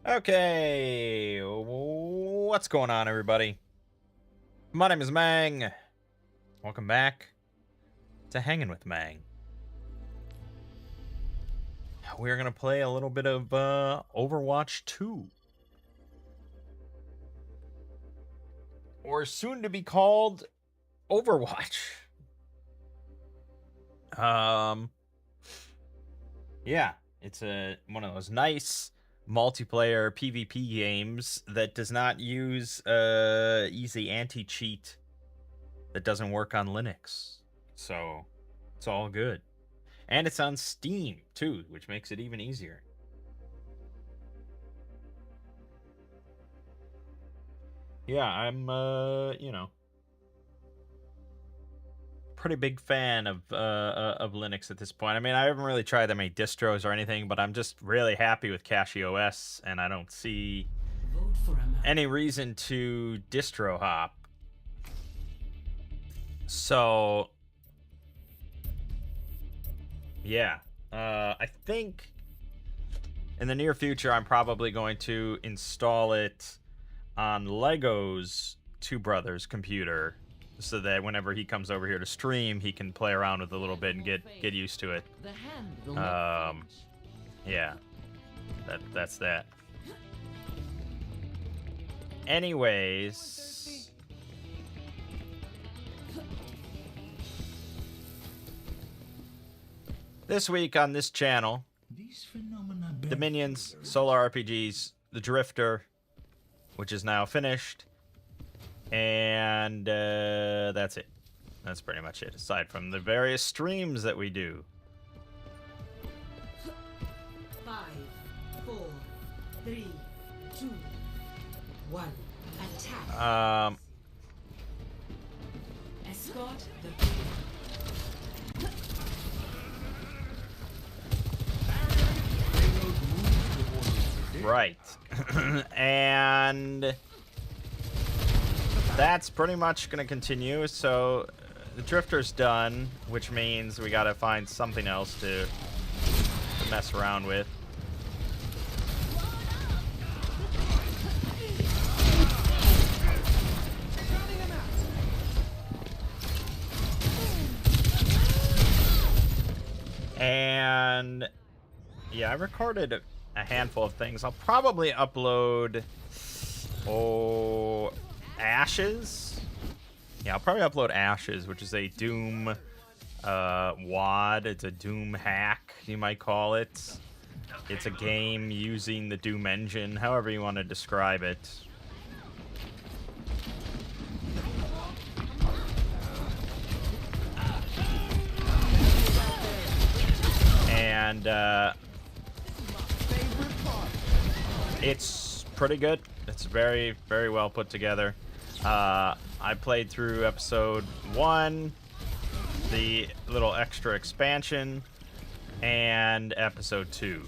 Okay, what's going on, everybody? My name is Mangg. Welcome back to Hanging with Mangg. We're gonna play a little bit of Overwatch 2, or soon to be called Overwatch. Yeah, it's one of those nice multiplayer PvP games that does not use easy anti-cheat that doesn't work on Linux. So it's all good. And it's on Steam too, which makes it even easier. Yeah, I'm pretty big fan of Linux at this point. I mean, I haven't really tried that many distros or anything, but I'm just really happy with CachyOS, and I don't see any reason to distro hop. So yeah, I think in the near future I'm probably going to install it on Lego's two brothers' computer, so that whenever he comes over here to stream, he can play around with it a little bit and get used to it. Yeah, that's that. Anyways, this week on this channel, Dominions, Solo RPGs, The Drifter, which is now finished, and that's it. That's pretty much it, aside from the various streams that we do. 5, 4, 3, 2, 1. Attack. Escort the right. And that's pretty much gonna continue. So the Drifter's done, which means we gotta find something else to mess around with. And yeah, I recorded a handful of things. I'll probably upload Ashes. Yeah, I'll probably upload Ashes, which is a Doom WOD. It's a Doom hack, you might call it. It's a game using the Doom engine, however you want to describe it. And it's pretty good. It's very, very well put together. I played through episode 1, the little extra expansion, and episode 2.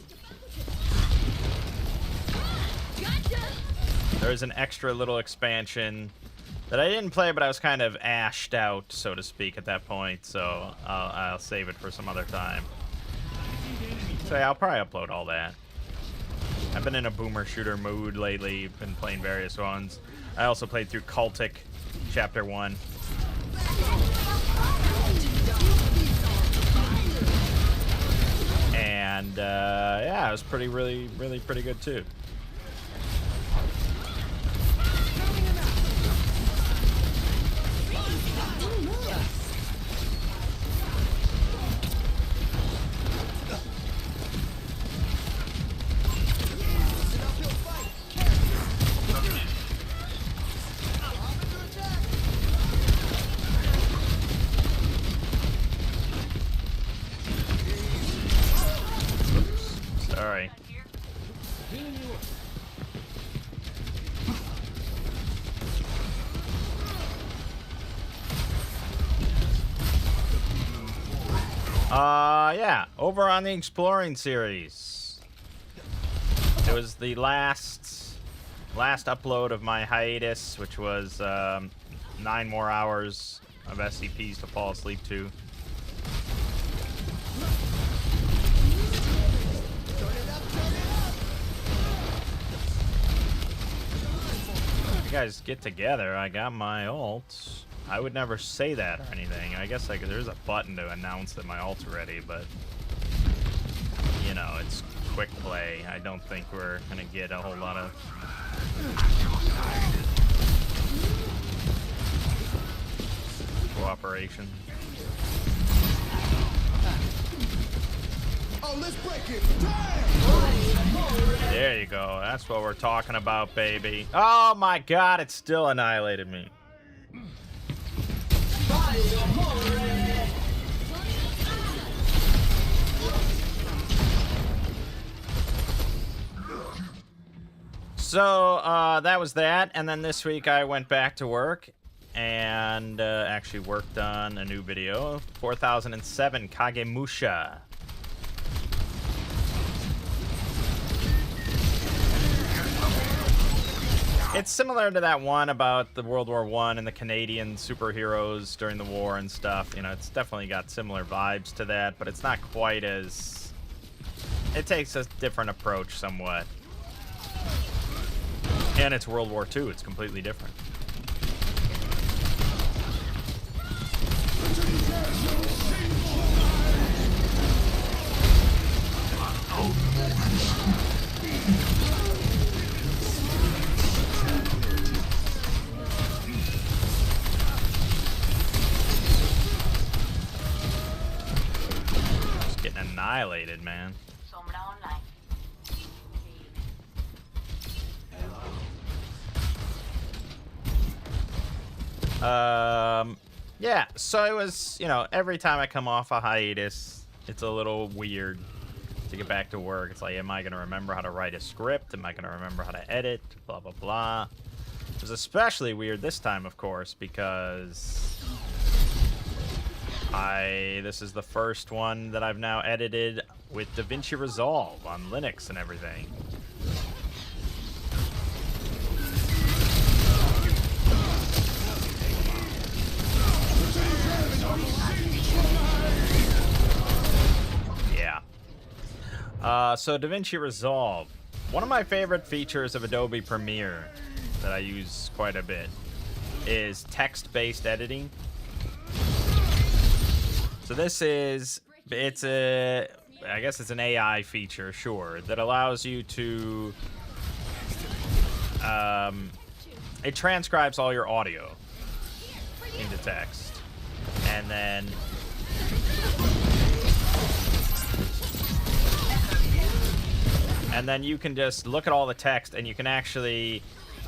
There's an extra little expansion that I didn't play, but I was kind of ashed out, so to speak, at that point, so I'll save it for some other time. So yeah, I'll probably upload all that. I've been in a boomer shooter mood lately, been playing various ones. I also played through Cultic Chapter 1. And yeah, it was really pretty good too. Sorry. Yeah, over on the Exploring series. It was the last upload of my hiatus, which was 9 more hours of SCPs to fall asleep to. guys get together. I got my ult. I would never say that or anything. I guess there's a button to announce that my ult's ready, but you know, it's quick play. I don't think we're gonna get a whole lot of cooperation. Oh, let's break it. There you go. That's what we're talking about, baby. Oh my god, it still annihilated me. So that was that, and then this week I went back to work and actually worked on a new video, 4007 Kagemusha. It's similar to that one about the World War I and the Canadian superheroes during the war and stuff. You know, it's definitely got similar vibes to that, but it's not quite as... It takes a different approach somewhat. And it's World War II. It's completely different. Just getting annihilated, man. Yeah, so it was, you know, every time I come off a hiatus, it's a little weird to get back to work. It's like, am I going to remember how to write a script? Am I going to remember how to edit? Blah, blah, blah. It was especially weird this time, of course, because this is the first one that I've now edited with DaVinci Resolve on Linux and everything. Yeah. So DaVinci Resolve. One of my favorite features of Adobe Premiere that I use quite a bit is text-based editing. So this is, I guess it's an AI feature, sure, that allows you to, it transcribes all your audio into text. And then you can just look at all the text, and you can actually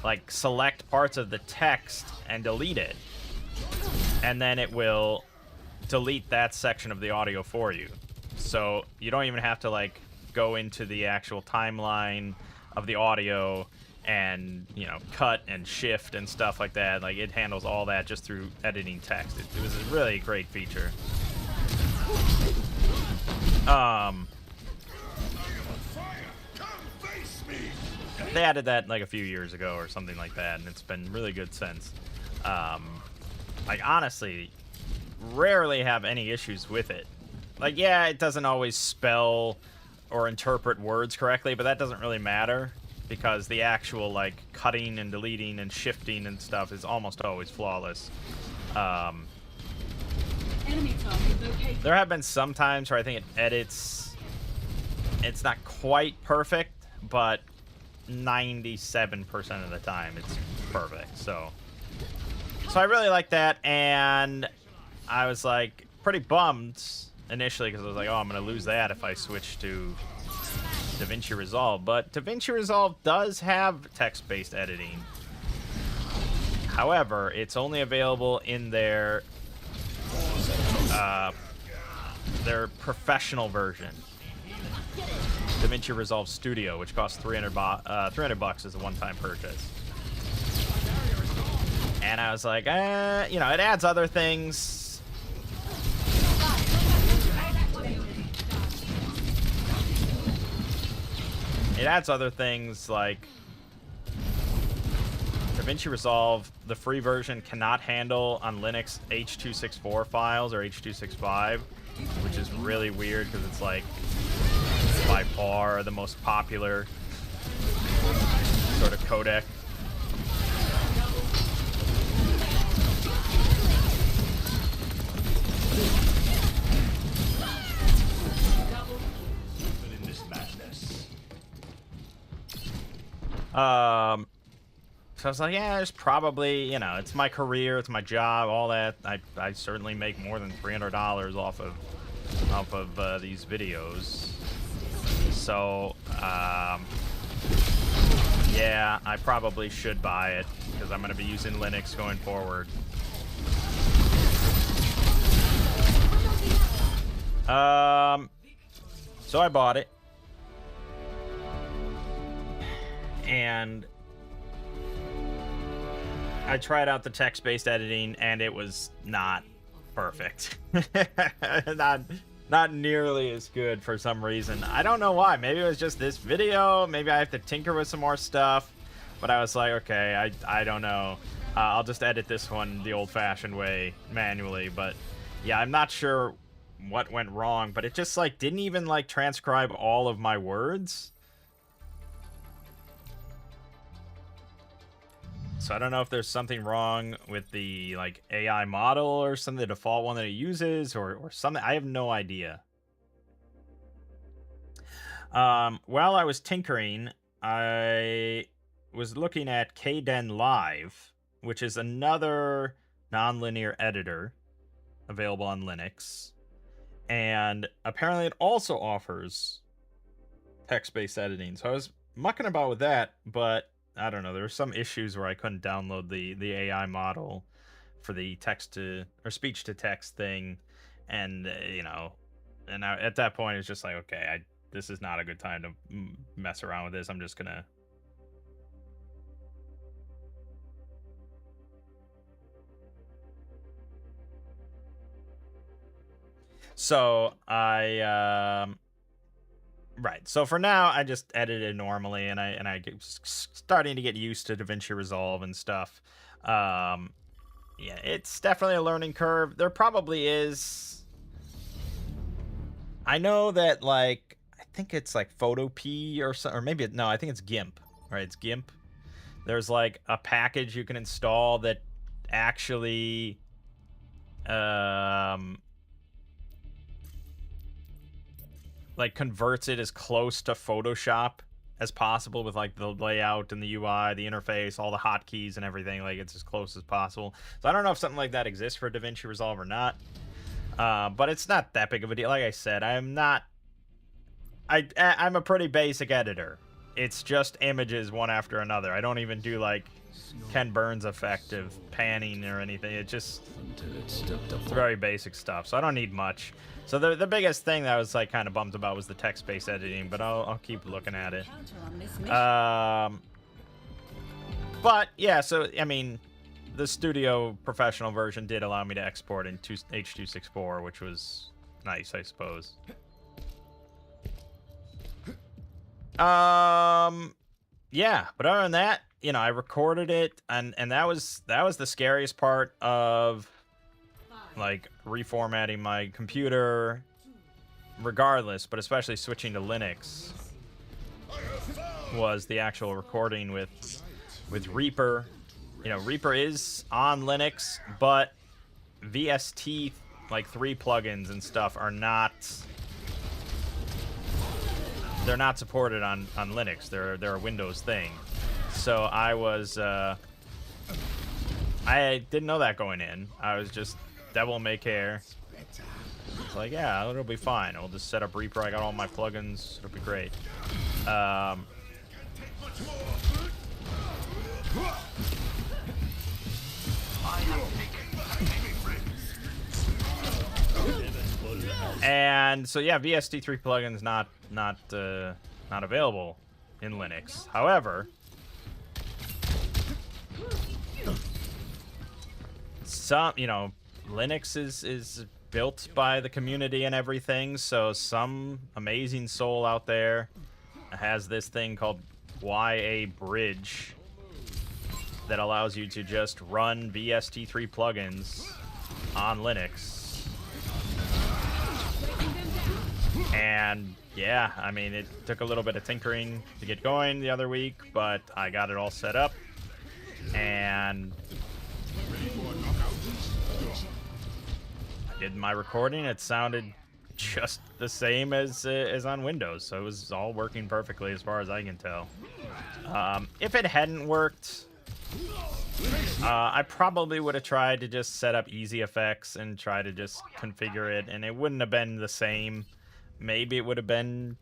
like select parts of the text and delete it, and then it will delete that section of the audio for you. So you don't even have to like go into the actual timeline of the audio and, you know, cut and shift and stuff like that. Like, it handles all that just through editing text. It was a really great feature. They added that like a few years ago or something like that, and it's been really good since. Like, honestly, rarely have any issues with it. Like, yeah, it doesn't always spell or interpret words correctly, but that doesn't really matter, because the actual, like, cutting and deleting and shifting and stuff is almost always flawless. There have been some times where I think it edits... It's not quite perfect, but 97% of the time it's perfect. So I really like that, and I was, like, pretty bummed initially, because I was like, oh, I'm going to lose that if I switch to DaVinci Resolve. But DaVinci Resolve does have text-based editing. However, it's only available in their professional version, DaVinci Resolve Studio, which costs $300 as a one-time purchase. And I was like, you know, it adds other things. It adds other things like DaVinci Resolve, the free version, cannot handle on Linux H.264 files or H.265, which is really weird because it's like by far the most popular sort of codec. So I was like, yeah, there's probably, you know, it's my career, it's my job, all that. I certainly make more than $300 off of these videos. So, yeah, I probably should buy it because I'm going to be using Linux going forward. So I bought it. And I tried out the text-based editing, and it was not perfect. not nearly as good for some reason. I don't know why. Maybe it was just this video. Maybe I have to tinker with some more stuff. But I was like, okay, I don't know. I'll just edit this one the old-fashioned way, manually. But yeah, I'm not sure what went wrong. But it just like didn't even like transcribe all of my words. So I don't know if there's something wrong with the like AI model or something, the default one that it uses, or something. I have no idea. While I was tinkering, I was looking at Kden Live, which is another nonlinear editor available on Linux. And apparently it also offers text-based editing. So I was mucking about with that, but I don't know. There were some issues where I couldn't download the AI model for the text to or speech to text thing, and you know, and at that point it's just like, okay, this is not a good time to mess around with this. I'm just gonna. So right. So for now, I just edit it normally, and I get starting to get used to DaVinci Resolve and stuff. Yeah, it's definitely a learning curve. There probably is. I know that like I think it's like Photopea or maybe no, I think it's GIMP. Right, it's GIMP. There's like a package you can install that actually like converts it as close to Photoshop as possible with like the layout and the UI, the interface, all the hotkeys and everything. Like it's as close as possible. So I don't know if something like that exists for DaVinci Resolve or not. But it's not that big of a deal. Like I said, I'm a pretty basic editor. It's just images one after another. I don't even do like Ken Burns effect of panning or anything. It's very basic stuff. So I don't need much. So the biggest thing that I was like kind of bummed about was the text-based editing, but I'll keep looking at it. But yeah, so I mean, the Studio Professional version did allow me to export in H.264, which was nice, I suppose. Yeah, but other than that, you know, I recorded it, and that was the scariest part of like reformatting my computer, regardless, but especially switching to Linux, was the actual recording with Reaper. You know, Reaper is on Linux, but VST like 3 plugins and stuff are not. They're not supported on Linux. They're a Windows thing. So I was I didn't know that going in. I was just devil may care. It's like, yeah, it'll be fine. I'll just set up Reaper. I got all my plugins. It'll be great. And so yeah, VST3 plugins not available in Linux. However, some, you know, Linux is built by the community and everything, so some amazing soul out there has this thing called YA Bridge that allows you to just run VST3 plugins on Linux. And yeah, I mean, it took a little bit of tinkering to get going the other week, but I got it all set up. And did my recording, it sounded just the same as on Windows, so it was all working perfectly as far as I can tell. If it hadn't worked, I probably would have tried to just set up easy effects and try to just configure it, and it wouldn't have been the same. Maybe it would have been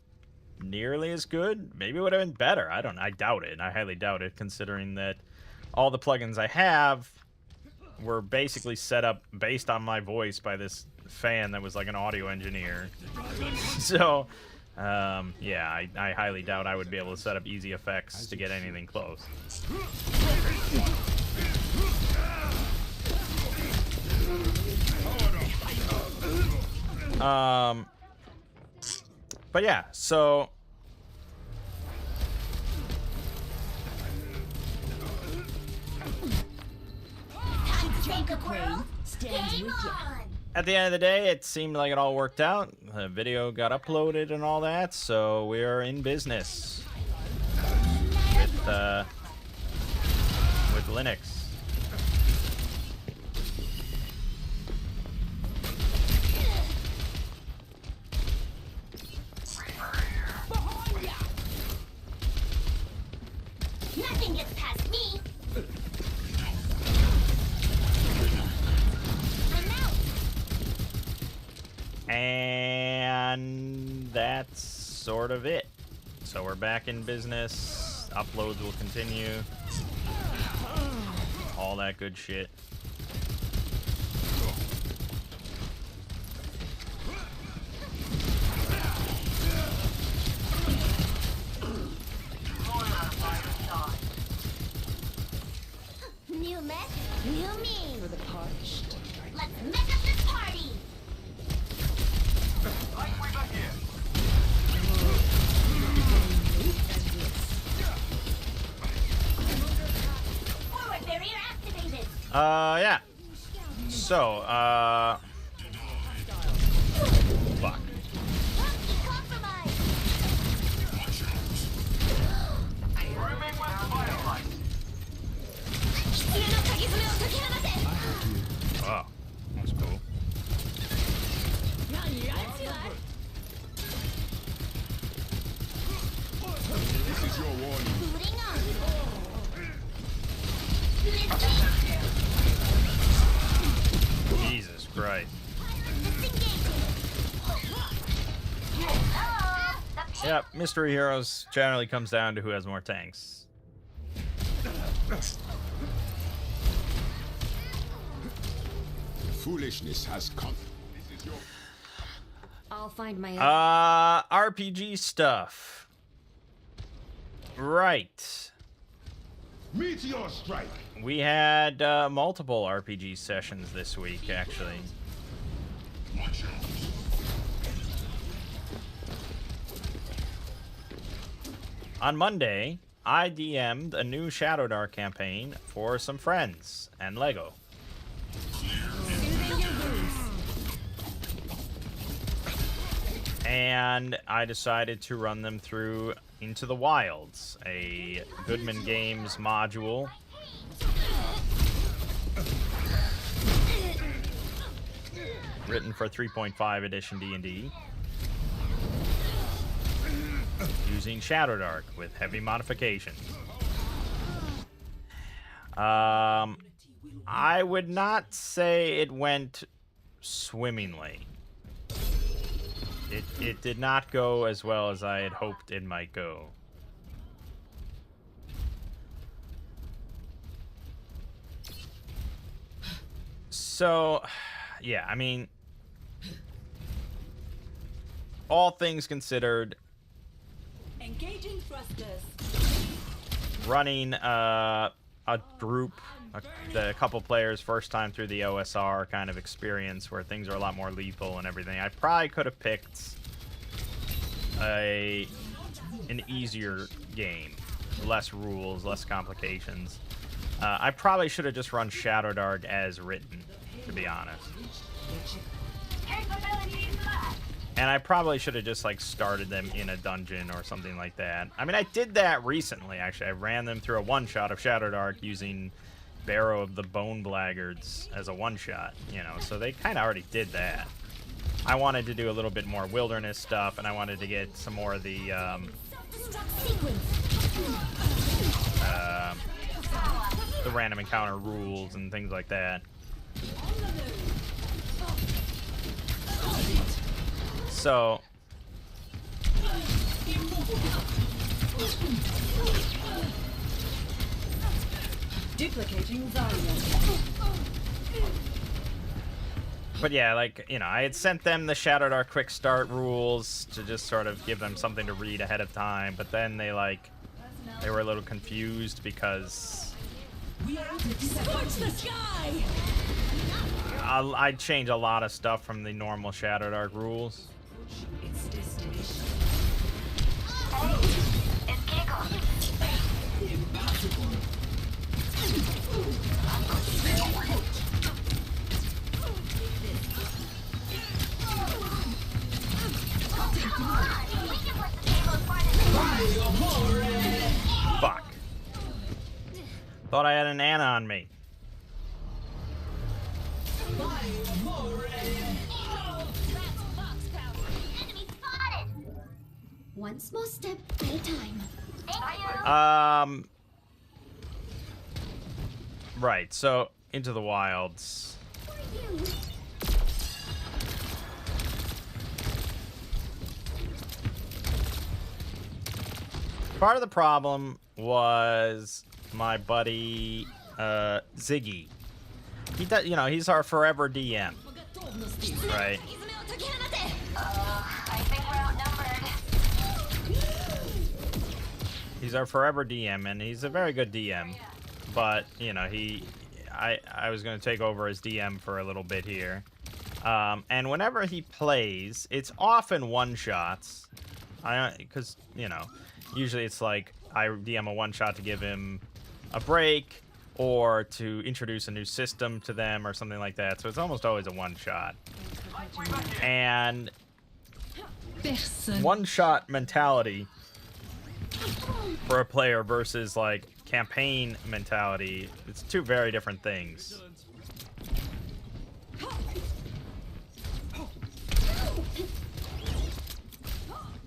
nearly as good. Maybe it would have been better. I don't know. I doubt it. I highly doubt it, considering that all the plugins I have were basically set up based on my voice by this fan that was like an audio engineer. So, yeah, I highly doubt I would be able to set up easy effects to get anything close. But yeah, so at the end of the day, it seemed like it all worked out. The video got uploaded and all that, so we are in business with Linux. Nothing gets past me. I'm out. And that's sort of it. So we're back in business. Uploads will continue. All that good shit. New mech, new me. For the parched. Let's mech up this party. Forward barrier activated. Yeah. So, fuck. Monkey compromised. Oh, that's cool. This is your warning. Booting up. Jesus Christ. Yep, Mystery Heroes generally comes down to who has more tanks. Foolishness has come. This is your I'll find my RPG stuff. Right. meteor strike. We had multiple RPG sessions this week, actually. Watch out. On Monday, I DM'd a new Shadow Dark campaign for some friends and Lego. And I decided to run them through Into the Wilds, a Goodman Games module. Written for 3.5 edition D&D. Using Shadow Dark with heavy modifications. I would not say it went swimmingly. It did not go as well as I had hoped it might go. So, yeah, I mean, all things considered, Engaging thrusters. running a group, a couple players first time through the OSR kind of experience where things are a lot more lethal and everything. I probably could have picked an easier game, less rules, less complications. I probably should have just run Shadow Dark as written, to be honest. And I probably should have just like started them in a dungeon or something like that. I mean, I did that recently, actually. I ran them through a one-shot of Shadow Dark using Barrow of the Bone Blackguards as a one-shot, you know, so they kind of already did that. I wanted to do a little bit more wilderness stuff, and I wanted to get some more of the random encounter rules and things like that. So Duplicating Zarya. but yeah, like, you know, I had sent them the Shadow Dark quick start rules to just sort of give them something to read ahead of time, but then they were a little confused because Scorch the sky! I'd change a lot of stuff from the normal Shadow Dark rules. Its destination. Fuck. Thought I had an Ana on me. One small step at a time. Right, so Into the Wilds. Part of the problem was my buddy Ziggy. He does, you know, he's our forever DM, right? I think we're outnumbered. He's our forever DM, and he's a very good DM. But you know, I was going to take over as DM for a little bit here, and whenever he plays, it's often one shots. Because you know, usually it's like I DM a one shot to give him a break or to introduce a new system to them or something like that. So it's almost always a one shot. And one shot mentality for a player versus like campaign mentality, it's two very different things.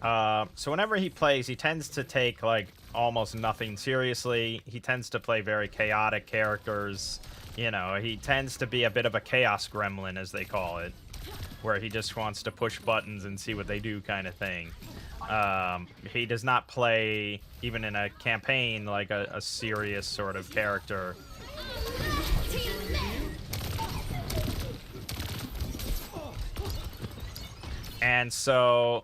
So whenever he plays, he tends to take like almost nothing seriously. He tends to play very chaotic characters. You know, he tends to be a bit of a chaos gremlin, as they call it, where he just wants to push buttons and see what they do kind of thing. He does not play, even in a campaign, like a serious sort of character. And so,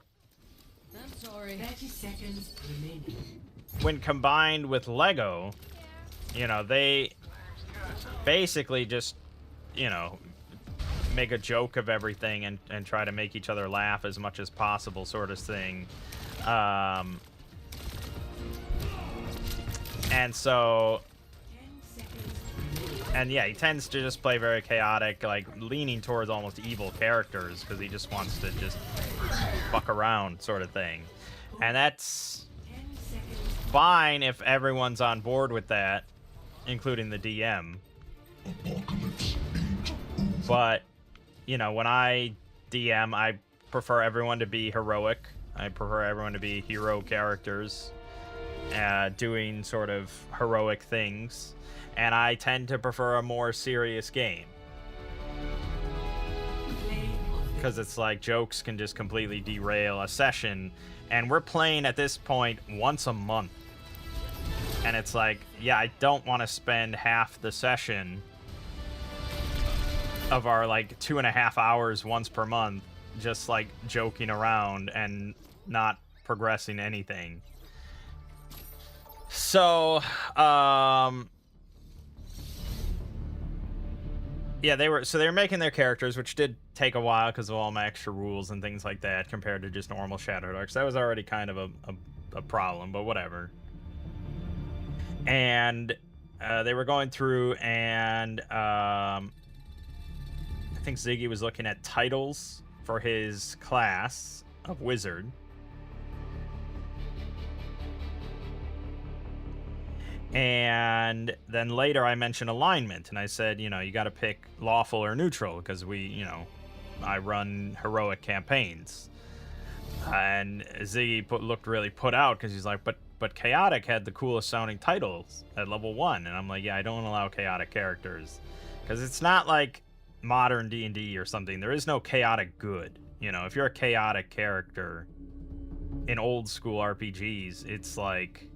I'm sorry. 30 seconds remaining. When combined with Lego, you know, they basically just, you know, make a joke of everything and try to make each other laugh as much as possible, sort of thing. And so, and yeah, he tends to just play very chaotic, like leaning towards almost evil characters because he just wants to just fuck around, sort of thing. And that's fine if everyone's on board with that, including the DM. But, you know, when I DM, I prefer everyone to be heroic. I prefer everyone to be hero characters, doing sort of heroic things. And I tend to prefer a more serious game. Because it's like jokes can just completely derail a session. And we're playing at this point once a month. And it's like, yeah, I don't want to spend half the session of our like 2.5 hours once per month just like joking around and not progressing anything. So, yeah, they were making their characters, which did take a while because of all my extra rules and things like that compared to just normal Shadow Dark. So that was already kind of a problem, but whatever. And they were going through, and I think Ziggy was looking at titles for his class of wizard. And then later I mentioned alignment, and I said, you know, you got to pick lawful or neutral because I run heroic campaigns. And Ziggy looked really put out because he's like, but chaotic had the coolest sounding titles at level 1, and I'm like, yeah, I don't allow chaotic characters because it's not like modern D&D or something. There is no chaotic good. You know, if you're a chaotic character in old school RPGs, it's like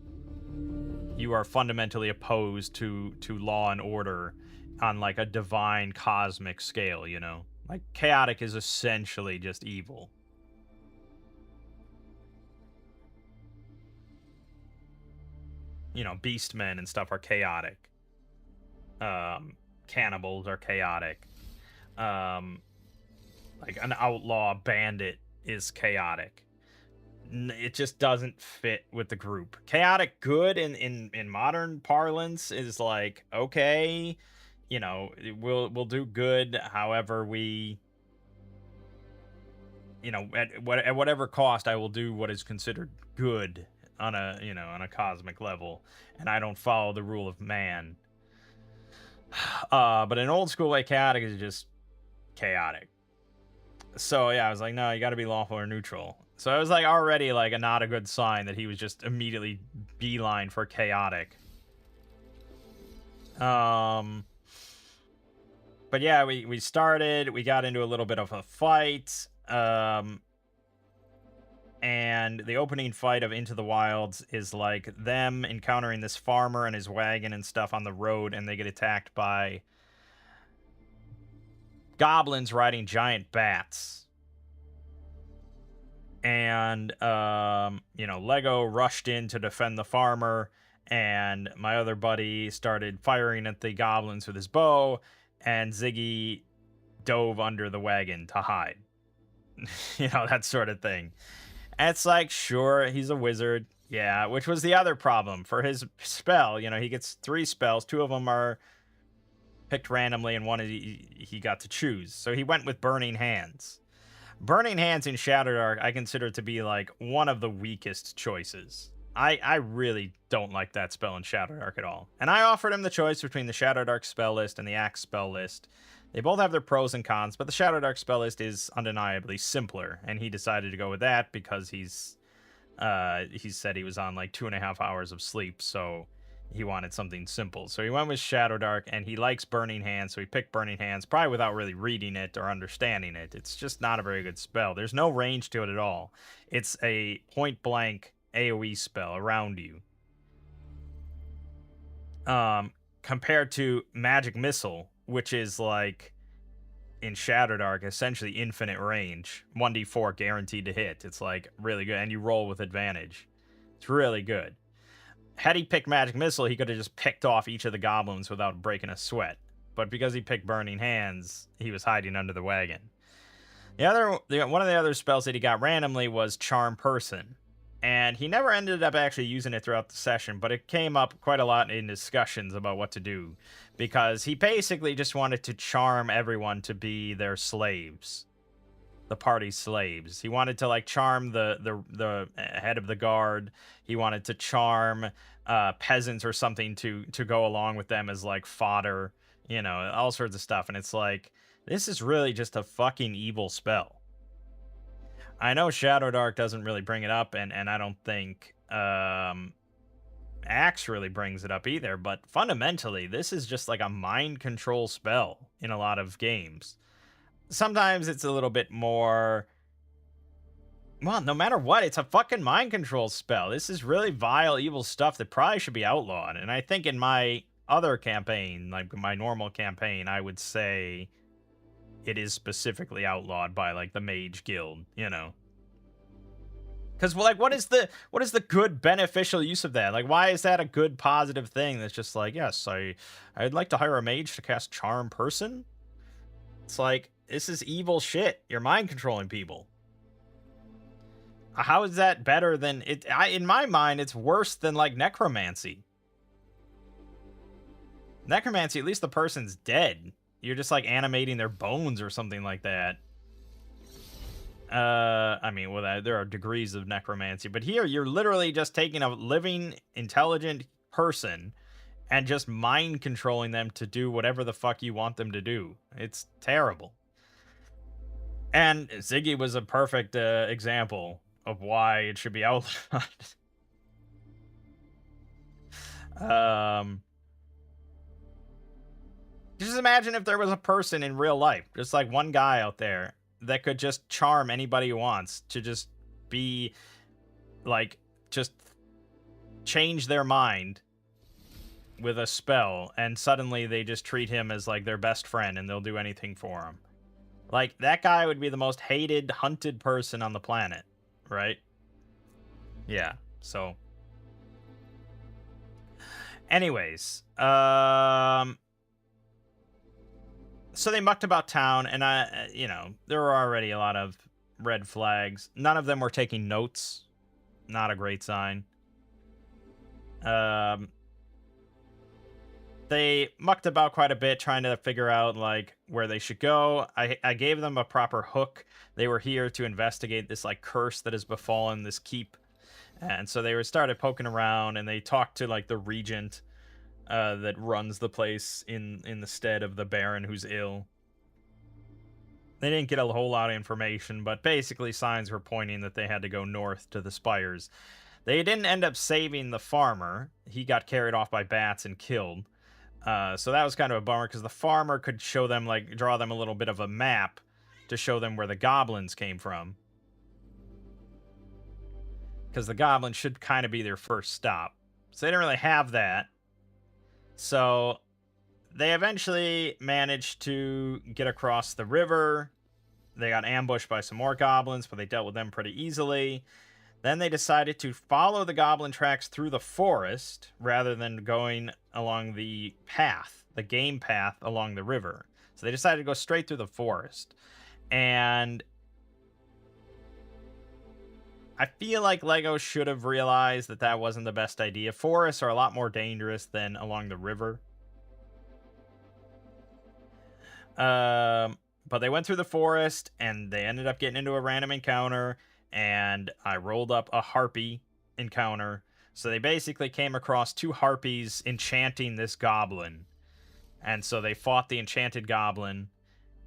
you are fundamentally opposed to law and order on like a divine cosmic scale, you know? Like chaotic is essentially just evil. You know, beastmen and stuff are chaotic. Cannibals are chaotic. Like an outlaw bandit is chaotic. It just doesn't fit with the group. Chaotic good in modern parlance is like, okay, you know, we'll do good, however we, you know, at whatever cost, I will do what is considered good on a cosmic level, and I don't follow the rule of man. But in old school way, chaotic is just chaotic. So yeah, I was like, no, you got to be lawful or neutral. So it was like already like not a good sign that he was just immediately beeline for chaotic. But yeah, we started. We got into a little bit of a fight. And the opening fight of Into the Wilds is like them encountering this farmer and his wagon and stuff on the road, and they get attacked by goblins riding giant bats. And Lego rushed in to defend the farmer, and my other buddy started firing at the goblins with his bow, and Ziggy dove under the wagon to hide. That sort of thing. And it's like, sure, he's a wizard. Yeah, which was the other problem for his spell. He gets 3 spells. 2 of them are picked randomly, and 1 he got to choose. So he went with Burning Hands. Burning Hands in Shadowdark I consider to be like one of the weakest choices. I really don't like that spell in Shadowdark at all. And I offered him the choice between the Shadowdark spell list and the Axe spell list. They both have their pros and cons, but the Shadowdark spell list is undeniably simpler, and he decided to go with that because he said he was on like 2.5 hours of sleep, so he wanted something simple. So he went with Shadowdark, and he likes Burning Hands, so he picked Burning Hands, probably without really reading it or understanding it. It's just not a very good spell. There's no range to it at all. It's a point-blank AoE spell around you. Compared to Magic Missile, which is like in Shadowdark essentially infinite range, 1d4 guaranteed to hit. It's like really good, and you roll with advantage. It's really good. Had he picked Magic Missile, he could have just picked off each of the goblins without breaking a sweat. But because he picked Burning Hands, he was hiding under the wagon. One of the other spells that he got randomly was Charm Person. And he never ended up actually using it throughout the session, but it came up quite a lot in discussions about what to do. Because he basically just wanted to charm everyone to be their slaves. The party's slaves. He wanted to like charm the head of the guard. He wanted to charm peasants or something to go along with them as like fodder. All sorts of stuff. And it's like, this is really just a fucking evil spell. I know Shadowdark doesn't really bring it up, and I don't think Axe really brings it up either, but fundamentally, this is just like a mind control spell in a lot of games. Sometimes it's a little bit more... Well, no matter what, it's a fucking mind control spell. This is really vile, evil stuff that probably should be outlawed, and I think in my other campaign, like my normal campaign, I would say... it is specifically outlawed by like the Mage Guild, because like what is the good beneficial use of that? Like, why is that a good positive thing? That's just like, yes, I'd like to hire a mage to cast Charm Person. It's like, this is evil shit. You're mind controlling people. How is that better than it? In my mind, it's worse than like necromancy. Necromancy, at least the person's dead. You're just like animating their bones or something like that. I mean, well, there are degrees of necromancy, but here you're literally just taking a living, intelligent person and just mind controlling them to do whatever the fuck you want them to do. It's terrible. And Ziggy was a perfect example of why it should be outlawed. Just imagine if there was a person in real life, just like one guy out there, that could just charm anybody he wants to just be, like, just change their mind with a spell, and suddenly they just treat him as, like, their best friend, and they'll do anything for him. Like, that guy would be the most hated, hunted person on the planet, right? Yeah, so... Anyways, so they mucked about town, and there were already a lot of red flags. None of them were taking notes. Not a great sign. They mucked about quite a bit, trying to figure out, like, where they should go. I gave them a proper hook. They were here to investigate this, like, curse that has befallen this keep. And so they started poking around, and they talked to, like, the regent that runs the place in the stead of the baron who's ill. They didn't get a whole lot of information, but basically signs were pointing that they had to go north to the spires. They didn't end up saving the farmer. He got carried off by bats and killed. So that was kind of a bummer, because the farmer could show them, like, draw them a little bit of a map to show them where the goblins came from. Because the goblins should kind of be their first stop. So they didn't really have that. So they eventually managed to get across the river. They got ambushed by some more goblins, but they dealt with them pretty easily. Then they decided to follow the goblin tracks through the forest rather than going along the path, the game path along the river. So they decided to go straight through the forest. And I feel like LEGO should have realized that that wasn't the best idea. Forests are a lot more dangerous than along the river. But they went through the forest, and they ended up getting into a random encounter, and I rolled up a harpy encounter. So they basically came across 2 harpies enchanting this goblin. And so they fought the enchanted goblin.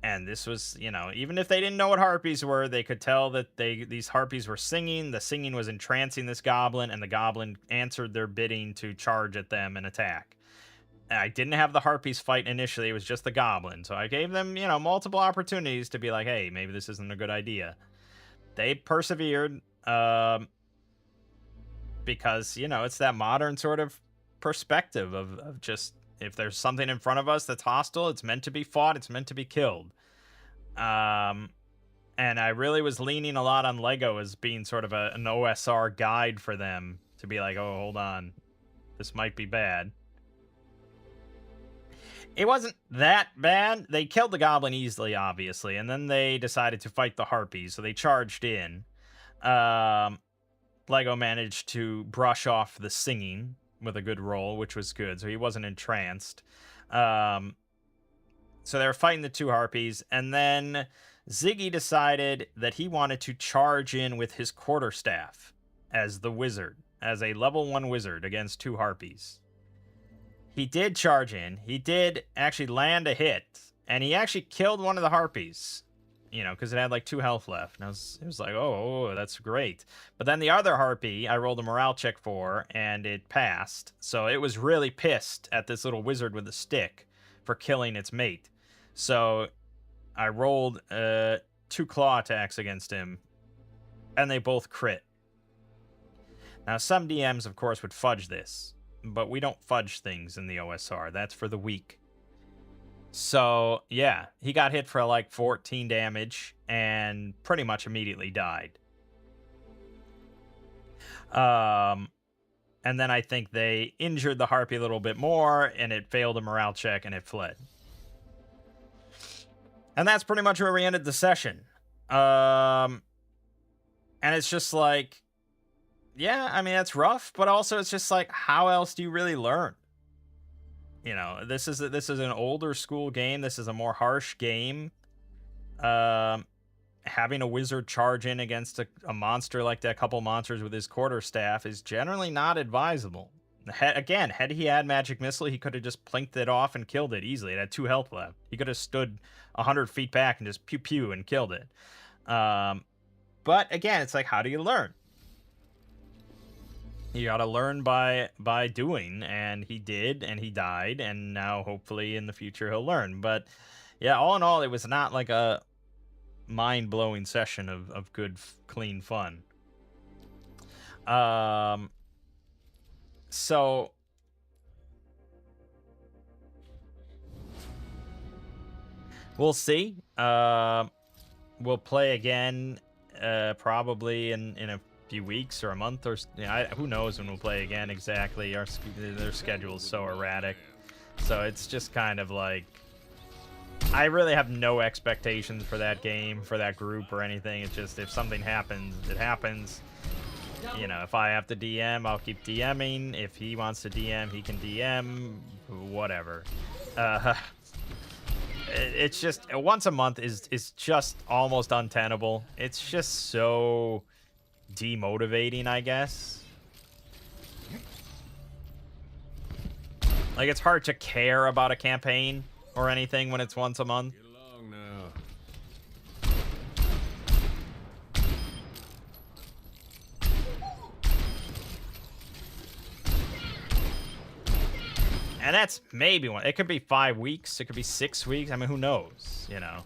And this was, even if they didn't know what harpies were, they could tell that these harpies were singing. The singing was entrancing this goblin, and the goblin answered their bidding to charge at them and attack. And I didn't have the harpies fight initially. It was just the goblin. So I gave them, multiple opportunities to be like, hey, maybe this isn't a good idea. They persevered because, it's that modern sort of perspective of just... If there's something in front of us that's hostile, it's meant to be fought, it's meant to be killed. And I really was leaning a lot on LEGO as being sort of an OSR guide for them to be like, oh, hold on, this might be bad. It wasn't that bad. They killed the goblin easily, obviously, and then they decided to fight the harpies, so they charged in. LEGO managed to brush off the singing with a good roll, which was good, so he wasn't entranced. So they were fighting the 2 harpies, and then Ziggy decided that he wanted to charge in with his quarterstaff as the wizard, as a level 1 wizard against 2 harpies. He did charge in. He did actually land a hit, and he actually killed one of the harpies. Because it had like 2 health left. And it was like, oh, that's great. But then the other harpy, I rolled a morale check for, and it passed. So it was really pissed at this little wizard with a stick for killing its mate. So I rolled 2 claw attacks against him, and they both crit. Now, some DMs, of course, would fudge this, but we don't fudge things in the OSR. That's for the weak. So, yeah, he got hit for like 14 damage and pretty much immediately died. And then I think they injured the harpy a little bit more, and it failed a morale check, and it fled. And that's pretty much where we ended the session. And it's just like, yeah, I mean, that's rough, but also it's just like, how else do you really learn? This is an older school game. This is a more harsh game. Having a wizard charge in against a monster like that, a couple monsters with his quarterstaff, is generally not advisable. Again, had he had magic missile, he could have just plinked it off and killed it easily. It had 2 health left. He could have stood 100 feet back and just pew pew and killed it. But again, it's like, how do you learn? You gotta learn by doing, and he did, and he died, and now hopefully in the future he'll learn. But yeah, all in all, it was not like a mind-blowing session of good, clean fun. So we'll see. We'll play again probably in a few weeks or a month or who knows when we'll play again exactly. Their schedule is so erratic, so it's just kind of like I really have no expectations for that game, for that group or anything. It's just if something happens, it happens. You know, if I have to DM, I'll keep DMing. If he wants to DM, he can DM. Whatever. It's just once a month is just almost untenable. It's just so demotivating, I guess. Like, it's hard to care about a campaign or anything when it's once a month. Get along now. And that's maybe one. It could be 5 weeks. It could be 6 weeks. I mean, who knows? You know.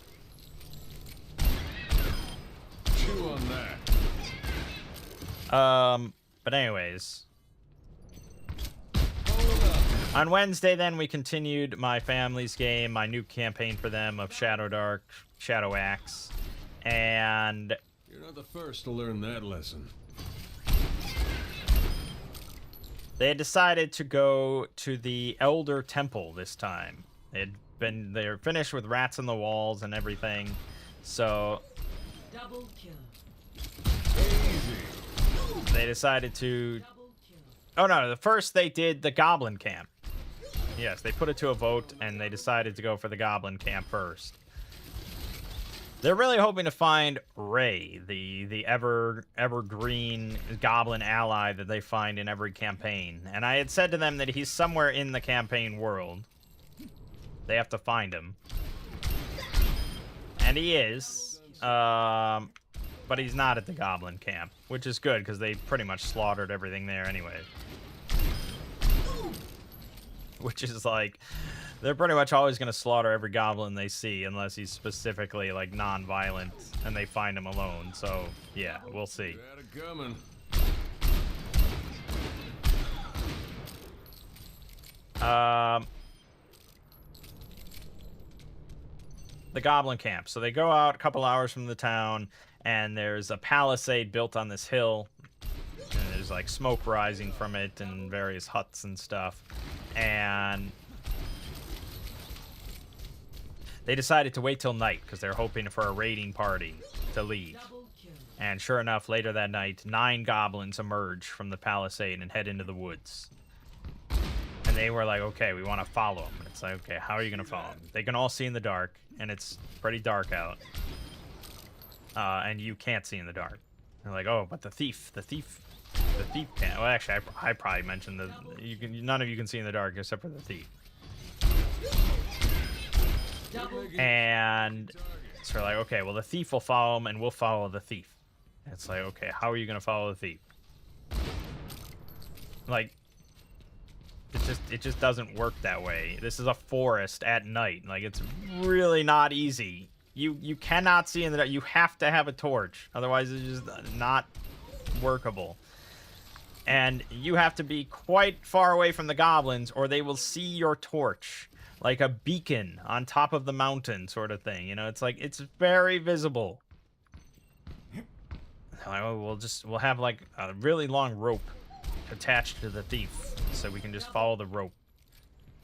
Chew on that. But anyways. Hold up. On Wednesday, then, we continued my family's game, my new campaign for them of Shadow Axe. And You're not the first to learn that lesson. they had decided to go to the Elder Temple this time. They were finished with rats in the walls and everything. So Double kill. Easy. they decided to... Double kill. Oh, no, first they did the Goblin Camp. Yes, they put it to a vote, and they decided to go for the Goblin Camp first. They're really hoping to find Ray, the evergreen goblin ally that they find in every campaign. And I had said to them that he's somewhere in the campaign world. They have to find him. And he is. But he's not at the Goblin Camp, which is good, because they pretty much slaughtered everything there anyway. Which is like... They're pretty much always going to slaughter every goblin they see, unless he's specifically, like, non-violent, and they find him alone. So, yeah, we'll see. Got it coming. The Goblin Camp. So they go out a couple hours from the town, and there's a palisade built on this hill. And there's, like, smoke rising from it, and various huts and stuff. And... they decided to wait till night because they're hoping for a raiding party to leave. Double kill. And sure enough, later that night, 9 goblins emerge from the palisade and head into the woods. And they were like, okay, we want to follow them. And it's like, okay, how are you going to follow them? They can all see in the dark, and it's pretty dark out. And you can't see in the dark. They're like, oh, but the thief can't. Well, actually, I probably mentioned that none of you can see in the dark except for the thief. And so we're like, okay, well, the thief will follow him, and we'll follow the thief. And it's like, okay, how are you going to follow the thief? Like, it just doesn't work that way. This is a forest at night. Like, it's really not easy. You cannot see in the dark. You have to have a torch. Otherwise, it's just not workable. And you have to be quite far away from the goblins, or they will see your torch. Like a beacon on top of the mountain sort of thing. You know, it's like, it's very visible. Like, oh, we'll have like a really long rope attached to the thief so we can just follow the rope.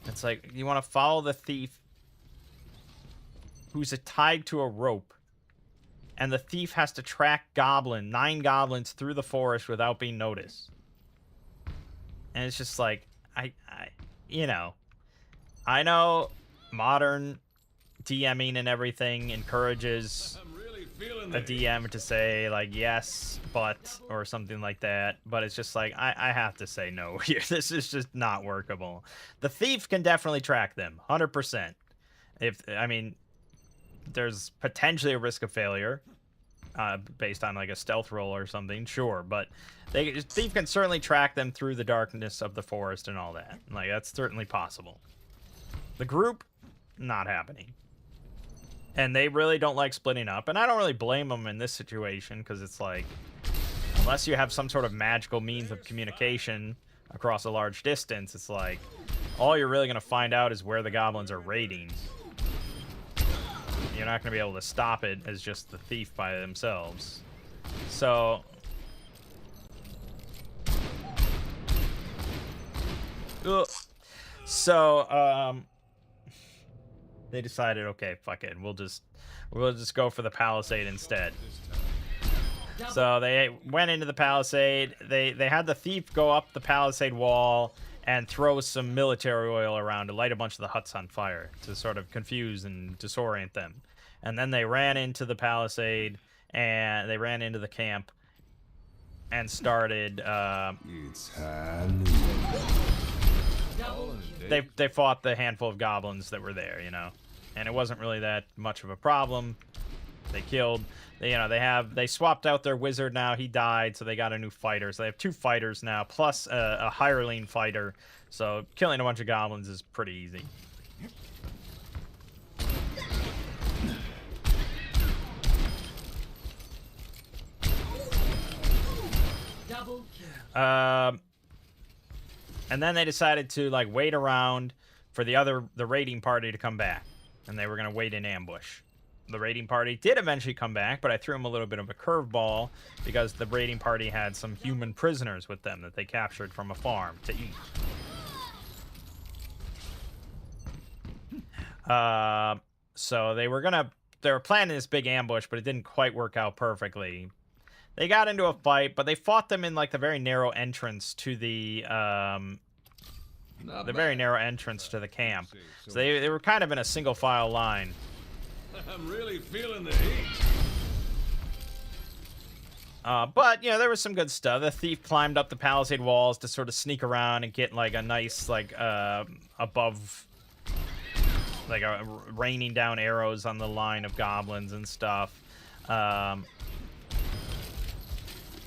It's like, you want to follow the thief who's tied to a rope, and the thief has to track 9 goblins through the forest without being noticed. And it's just like, you know, I know modern DMing and everything encourages feeling a the DM to say like yes, but or something like that, but it's just like I have to say no here. This is just not workable. The thief can definitely track them, 100%. If I mean, there's potentially a risk of failure, based on like a stealth roll or something, sure, but thief can certainly track them through the darkness of the forest and all that. Like that's certainly possible. The group, not happening. And they really don't like splitting up. And I don't really blame them in this situation, because it's like, unless you have some sort of magical means of communication across a large distance, it's like, all you're really going to find out is where the goblins are raiding. You're not going to be able to stop it as just the thief by themselves. So... Ugh. So, they decided, okay, fuck it, we'll just go for the palisade instead. So they went into the palisade. They had the thief go up the palisade wall and throw some military oil around to light a bunch of the huts on fire to sort of confuse and disorient them. And then they ran into the palisade and they ran into the camp and started. It's hand. They fought the handful of goblins that were there, you know. And it wasn't really that much of a problem. They killed, they swapped out their wizard now. He died, so they got a new fighter. So they have 2 fighters now, plus a hireling fighter. So killing a bunch of goblins is pretty easy. Double kill. And then they decided to like wait around for the raiding party to come back. And they were going to wait in ambush. The raiding party did eventually come back, but I threw them a little bit of a curveball because the raiding party had some human prisoners with them that they captured from a farm to eat. So they were planning this big ambush, but it didn't quite work out perfectly. They got into a fight, but they fought them in like the very narrow entrance to the very narrow entrance to the camp. So they were kind of in a single file line. I'm really feeling the heat. But, there was some good stuff. The thief climbed up the palisade walls to sort of sneak around and get, like, a nice, like, above, like, raining down arrows on the line of goblins and stuff.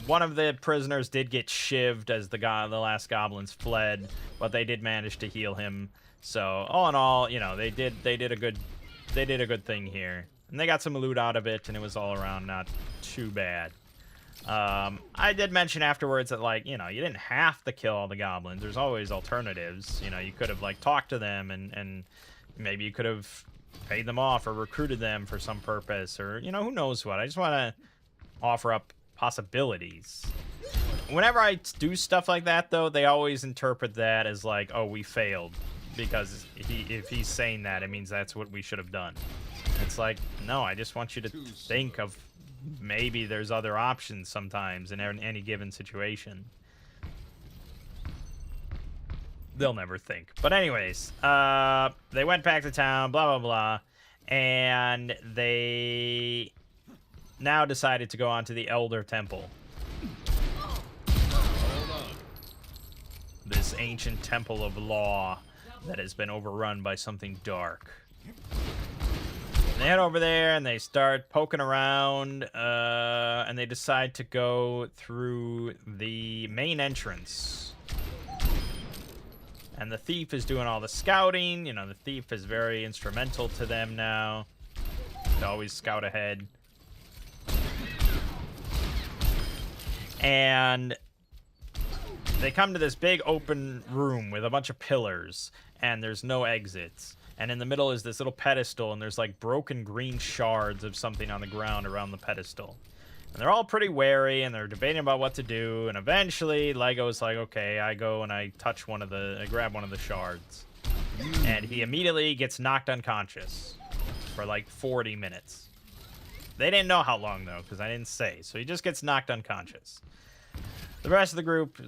One of the prisoners did get shivved as the last goblins fled, but they did manage to heal him. So, all in all, they did a good thing here. And they got some loot out of it, and it was all around not too bad. I did mention afterwards that, like, you didn't have to kill all the goblins. There's always alternatives. You could have, like, talked to them, and maybe you could have paid them off or recruited them for some purpose, or, who knows what. I just want to offer up possibilities. Whenever I do stuff like that, though, they always interpret that as, like, oh, we failed. Because if he's saying that, it means that's what we should have done. It's like, no, I just want you to think of maybe there's other options sometimes in any given situation. They'll never think. But anyways, they went back to town, blah, blah, blah, and they now decided to go on to the Elder Temple. This ancient temple of law that has been overrun by something dark. And they head over there and they start poking around, and they decide to go through the main entrance. And the thief is doing all the scouting. The thief is very instrumental to them now. They always scout ahead. And they come to this big open room with a bunch of pillars, and there's no exits. And in the middle is this little pedestal, and there's like broken green shards of something on the ground around the pedestal. And they're all pretty wary, and they're debating about what to do. And eventually, Lego's like, okay, I go and I grab one of the shards. And he immediately gets knocked unconscious for like 40 minutes. They didn't know how long, though, because I didn't say. So he just gets knocked unconscious. The rest of the group is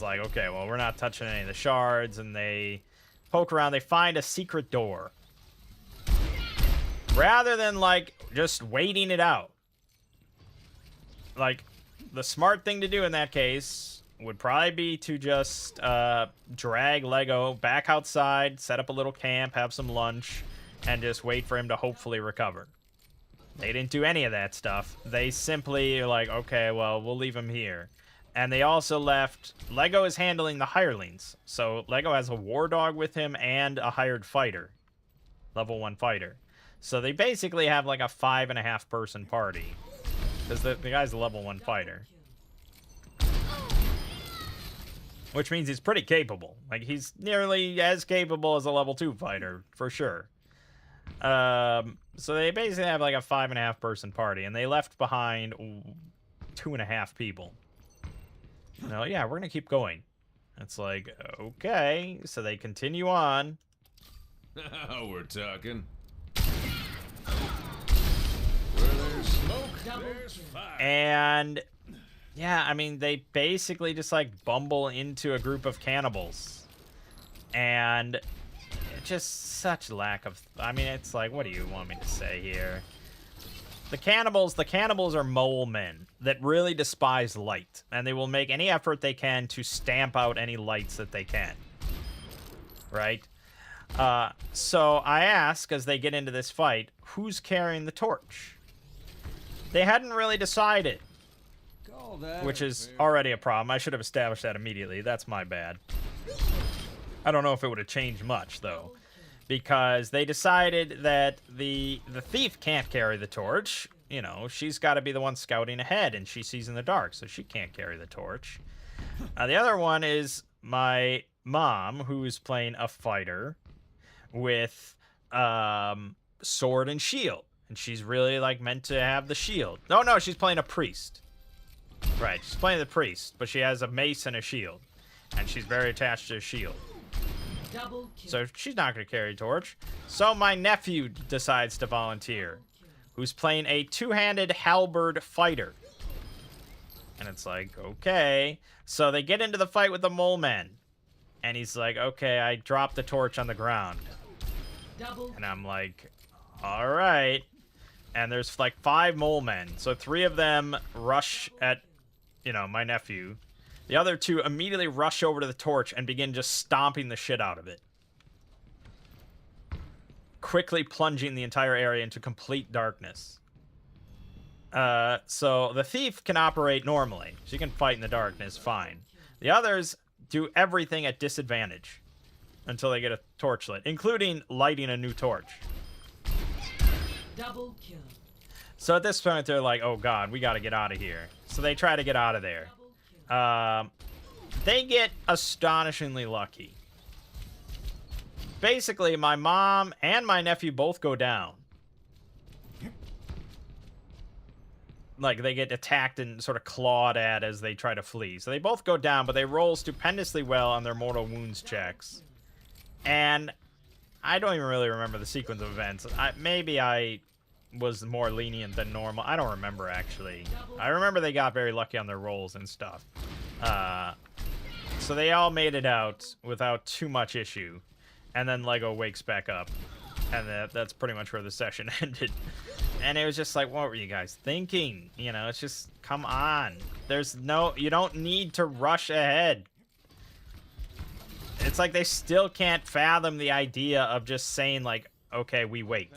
like, okay, well, we're not touching any of the shards, and they poke around. They find a secret door. Rather than, like, just waiting it out, like, the smart thing to do in that case would probably be to just drag Lego back outside, set up a little camp, have some lunch, and just wait for him to hopefully recover. They didn't do any of that stuff. They simply are like, okay, well, we'll leave him here. And they also left... Lego is handling the hirelings. So Lego has a war dog with him and a hired fighter. Level 1 fighter. So they basically have like a 5.5 person party. Because the guy's a level 1 fighter. Which means he's pretty capable. Like, he's nearly as capable as a level 2 fighter, for sure. So they basically have like a 5.5 person party, and they left behind 2.5 people. No, yeah, we're gonna keep going. It's like, okay, so they continue on. Now we're talking. Where there's smoke, there's fire. And yeah, I mean, they basically just like bumble into a group of cannibals. And it's just such lack of... I mean, it's like, what do you want me to say here? The cannibals are mole men that really despise light. And they will make any effort they can to stamp out any lights that they can. Right? So I ask, as they get into this fight, who's carrying the torch? They hadn't really decided. Which is already a problem. I should have established that immediately. That's my bad. I don't know if it would have changed much, though. Because they decided that the thief can't carry the torch. You know, she's got to be the one scouting ahead, and she sees in the dark, so she can't carry the torch. The other one is my mom, who's playing a fighter with sword and shield. And she's really, like, meant to have the shield. No, she's playing a priest. Right, she's playing the priest, but she has a mace and a shield. And she's very attached to a shield. So she's not going to carry a torch. So my nephew decides to volunteer, who's playing a two-handed halberd fighter. And it's like, okay. So they get into the fight with the mole men. And he's like, okay, I dropped the torch on the ground. And I'm like, all right. And there's like 5 mole men. So 3 of them rush at, you know, my nephew. The other 2 immediately rush over to the torch and begin just stomping the shit out of it. Quickly plunging the entire area into complete darkness. So the thief can operate normally. She can fight in the darkness, fine. The others do everything at disadvantage until they get a torch lit, including lighting a new torch. Double kill. So at this point, they're like, oh god, we gotta get out of here. So they try to get out of there. They get astonishingly lucky. Basically, my mom and my nephew both go down. Like, they get attacked and sort of clawed at as they try to flee. So they both go down, but they roll stupendously well on their mortal wounds checks. And I don't even really remember the sequence of events. Maybe I was more lenient than normal. I don't remember, actually. I remember they got very lucky on their rolls and stuff. So they all made it out without too much issue. And then Lego wakes back up. And that's pretty much where the session ended. And it was just like, what were you guys thinking? You know, it's just, come on. You don't need to rush ahead. It's like they still can't fathom the idea of just saying, like, okay, we wait.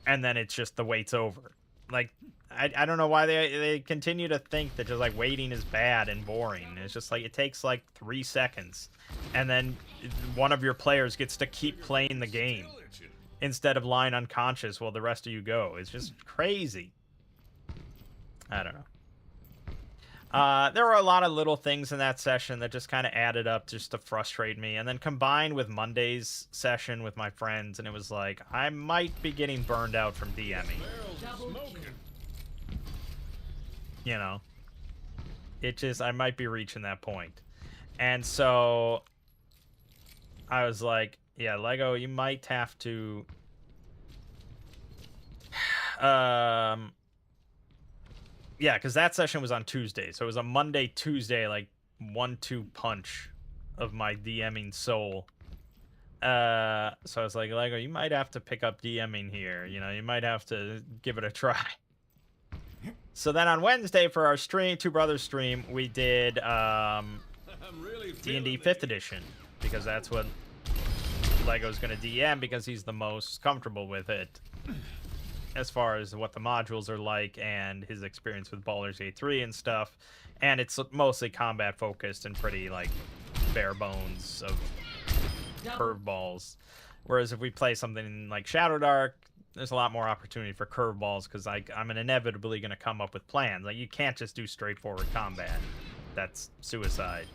And then it's just the wait's over. Like, I don't know why they continue to think that just, like, waiting is bad and boring. It's just like, it takes, like, 3 seconds. And then one of your players gets to keep playing the game instead of lying unconscious while the rest of you go. It's just crazy. I don't know. There were a lot of little things in that session that just kind of added up just to frustrate me. And then combined with Monday's session with my friends, and it was like, I might be getting burned out from DMing. You know? It just, I might be reaching that point. And so, I was like, yeah, Lego, you might have to... Yeah, because that session was on Tuesday. So it was a Monday, Tuesday, like, 1-2 punch of my DMing soul. So I was like, Lego, you might have to pick up DMing here. You know, you might have to give it a try. So then on Wednesday for our stream, Two Brothers stream, we did I'm really D&D feeling 5th it. edition, because that's what Lego's going to DM, because he's the most comfortable with it as far as what the modules are like and his experience with Baldur's Gate 3 and stuff. And it's mostly combat focused and pretty like bare bones of curveballs. Whereas if we play something like Shadowdark, there's a lot more opportunity for curveballs, because I'm inevitably going to come up with plans. Like, you can't just do straightforward combat. That's suicide.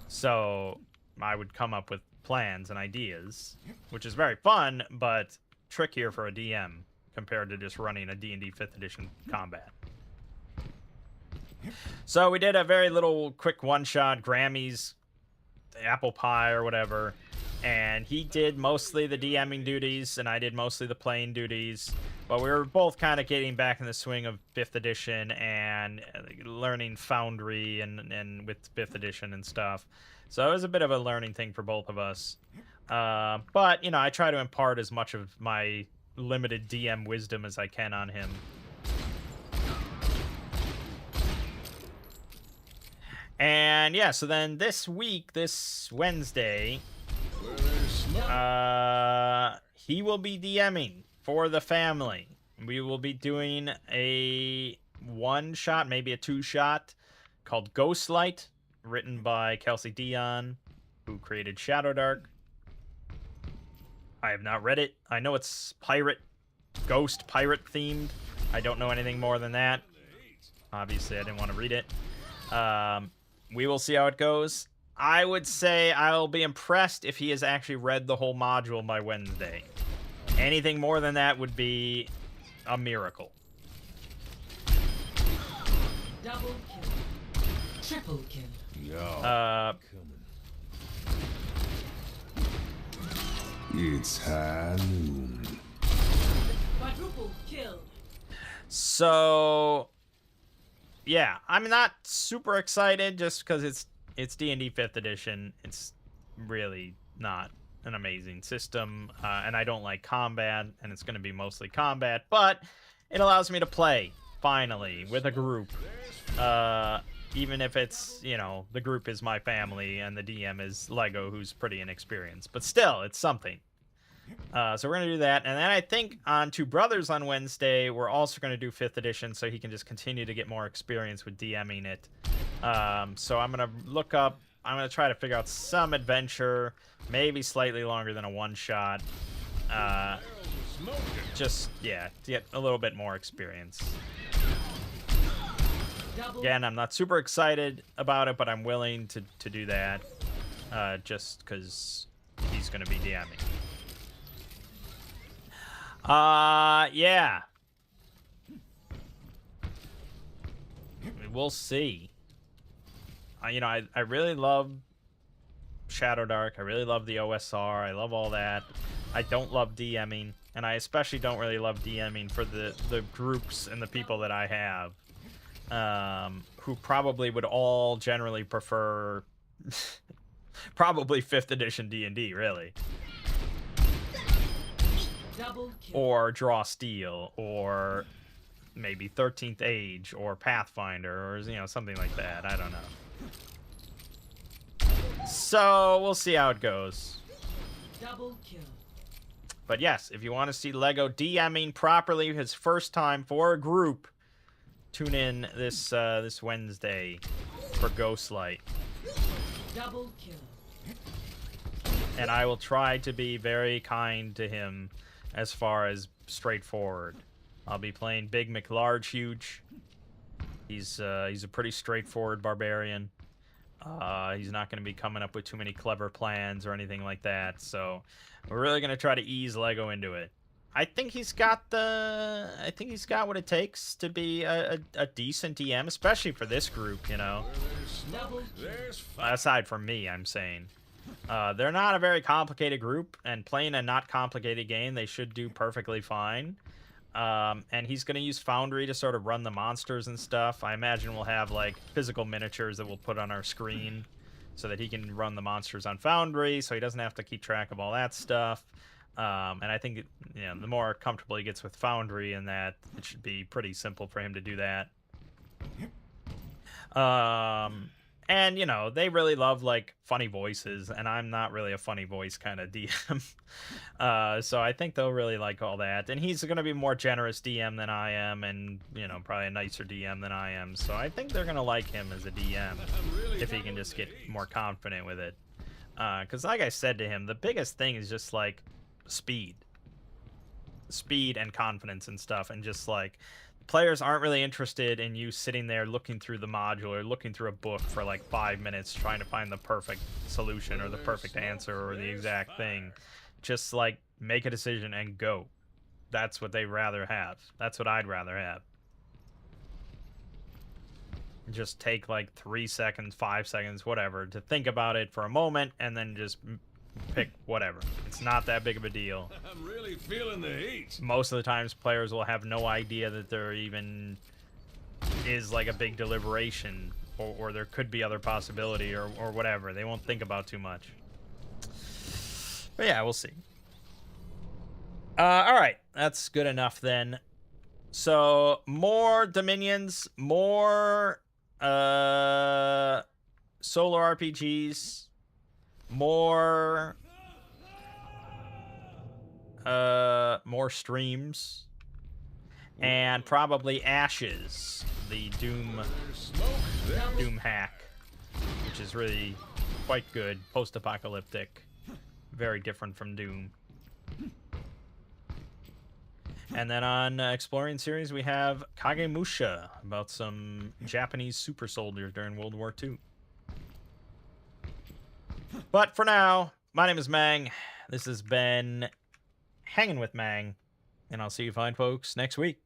So I would come up with plans and ideas, which is very fun, but trickier for a DM compared to just running a D&D 5th edition combat. So we did a very little quick one-shot, Grammys, apple pie or whatever, and he did mostly the DMing duties, and I did mostly the playing duties, but we were both kind of getting back in the swing of 5th edition and learning Foundry and with 5th edition and stuff. So it was a bit of a learning thing for both of us. But, you know, I try to impart as much of my limited DM wisdom as I can on him. And yeah, so then this week, this Wednesday, Where there's smoke. he will be DMing for the family. We will be doing a one-shot, maybe a two-shot, called Ghostlight, written by Kelsey Dion, who created Shadowdark. I have not read it. I know it's ghost pirate themed. I don't know anything more than that. Obviously, I didn't want to read it. We will see how it goes. I would say I'll be impressed if he has actually read the whole module by Wednesday. Anything more than that would be a miracle. Double kill. Triple kill. Yo, It's high noon. Quadruple kill. So yeah, I'm not super excited just because it's D&D 5th edition. It's really not an amazing system, and I don't like combat, and it's going to be mostly combat, but it allows me to play finally with a group, even if it's, you know, the group is my family and the DM is Lego, who's pretty inexperienced, but still, it's something. So we're going to do that. And then I think on Two Brothers on Wednesday, we're also going to do 5th edition so he can just continue to get more experience with DMing it. So I'm going to try to figure out some adventure, maybe slightly longer than a one-shot. Just, yeah, to get a little bit more experience. Again, I'm not super excited about it, but I'm willing to do that just because he's going to be DMing. Yeah. We'll see. You know, I really love Shadowdark. I really love the OSR. I love all that. I don't love DMing, and I especially don't really love DMing for the groups and the people that I have, who probably would all generally prefer probably 5th edition D&D, really. Double kill. Or Draw Steel, or maybe 13th Age, or Pathfinder, or, you know, something like that. I don't know. So, we'll see how it goes. Double kill. But yes, if you want to see Lego DMing properly, his first time for a group, tune in this Wednesday for Ghostlight. Double kill. And I will try to be very kind to him as far as straightforward. I'll be playing Big McLarge Huge. He's a pretty straightforward barbarian. He's not going to be coming up with too many clever plans or anything like that. So we're really going to try to ease Lego into it. I think he's got what it takes to be a decent DM, especially for this group, you know. there's fire. Aside from me, I'm saying. They're not a very complicated group, and playing a not complicated game, they should do perfectly fine. And he's going to use Foundry to sort of run the monsters and stuff. I imagine we'll have, like, physical miniatures that we'll put on our screen so that he can run the monsters on Foundry, so he doesn't have to keep track of all that stuff. And I think, you know, the more comfortable he gets with Foundry and that, it should be pretty simple for him to do that. And you know, they really love like funny voices, and I'm not really a funny voice kind of DM. So I think they'll really like all that. And he's gonna be more generous DM than I am, and you know, probably a nicer DM than I am. So I think they're gonna like him as a DM if he can just get more confident with it. Because like I said to him, the biggest thing is just like speed and confidence and stuff, and just like players aren't really interested in you sitting there looking through the module or looking through a book for like 5 minutes trying to find the perfect solution or the perfect answer or the exact thing. Just like make a decision and go. That's what they'd rather have. That's what I'd rather have. Just take like 3 seconds, 5 seconds, whatever, to think about it for a moment, and then just pick whatever. It's not that big of a deal. I'm really feeling the heat. Most of the times players will have no idea that there even is like a big deliberation, or there could be other possibility, or whatever. They won't think about too much. But yeah, we'll see. All right, that's good enough then. So more Dominions, more solo RPGs, more streams, and probably Ashes, the Doom hack, which is really quite good, post-apocalyptic, very different from Doom. And then on Exploring Series, we have Kagemusha, about some Japanese super soldiers during World War II. But for now, my name is Mangg. This has been Hanging with Mangg, and I'll see you fine folks next week.